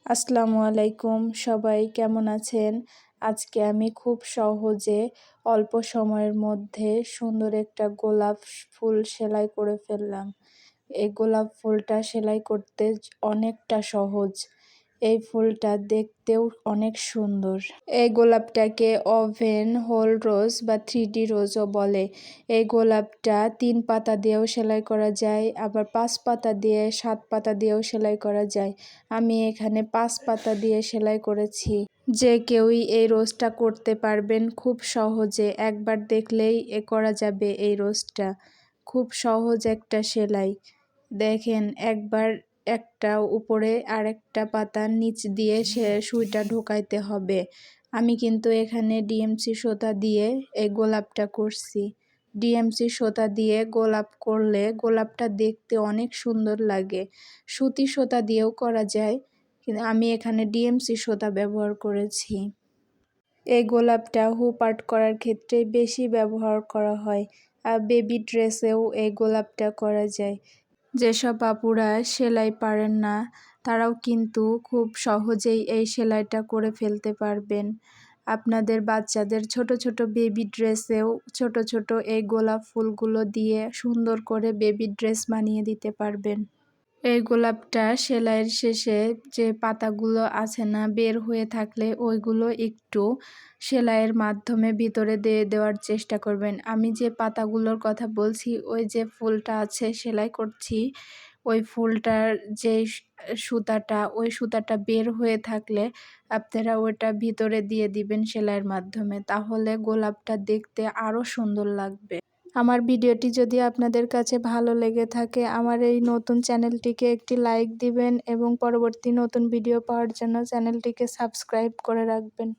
আসসালামু আলাইকুম, সবাই কেমন আছেন? আজকে আমি খুব সহজে অল্প সময়ের মধ্যে সুন্দর একটা গোলাপ ফুল সেলাই করে ফেললাম। এই গোলাপ ফুলটা সেলাই করতে অনেকটা সহজ। এই ফুলটা দেখতেও অনেক সুন্দর। এই গোলাপটাকে ওভেন হোল রোজ বা 3D রোজও বলে। এই গোলাপটা 3 পাতা দিয়েও সেলাই করা যায়, আবার 5 পাতা দিয়ে 7 পাতা দিয়েও সেলাই করা যায়। আমি এখানে 5 পাতা দিয়ে সেলাই করেছি। যে কেউই এই রোজটা করতে পারবেন খুব সহজে, একবার দেখলেই করা যাবে এই রোজটা। খুব সহজ একটা সেলাই। দেখেন, একবার একটা উপরে আরেকটা পাতার নিচ দিয়ে সুইটা ঢোকাইতে হবে। আমি কিন্তু এখানে ডিএমসি সুতা দিয়ে এই গোলাপটা করছি। ডিএমসি সুতা দিয়ে গোলাপ করলে গোলাপটা দেখতে অনেক সুন্দর লাগে। সুতি সুতা দিয়েও করা যায়, কিন্তু আমি এখানে ডিএমসি সুতা ব্যবহার করেছি। এই গোলাপটা হুপ আর্ট করার ক্ষেত্রে বেশি ব্যবহার করা হয়, আর বেবি ড্রেসেও এই গোলাপটা করা যায়। যেসব আপুরা সেলাই পারেন না, তারাও কিন্তু খুব সহজেই এই সেলাইটা করে ফেলতে পারবেন। আপনাদের বাচ্চাদের ছোট ছোট বেবি ড্রেসেও ছোট ছোট এই গোলাপ ফুলগুলো দিয়ে সুন্দর করে বেবি ড্রেস বানিয়ে দিতে পারবেন। এই গোলাপটা সেলাইয়ের শেষে যে পাতাগুলো আছে না, বের হয়ে থাকলে ওইগুলো একটু সেলাইয়ের মাধ্যমে ভিতরে দিয়ে দেওয়ার চেষ্টা করবেন। আমি যে পাতাগুলোর কথা বলছি, ওই যে ফুলটা আছে সেলাই করছি, ওই ফুলটার যে সুতাটা, ওই সুতাটা বের হয়ে থাকলে আপনারা ওইটা ভিতরে দিয়ে দিবেন সেলাইয়ের মাধ্যমে, তাহলে গোলাপটা দেখতে আরও সুন্দর লাগবে। আমার ভিডিওটি যদি আপনাদের কাছে ভালো লেগে থাকে, আমার এই নতুন চ্যানেলটিকে একটি লাইক দিবেন এবং পরবর্তী নতুন ভিডিও পাওয়ার জন্য চ্যানেলটিকে সাবস্ক্রাইব করে রাখবেন।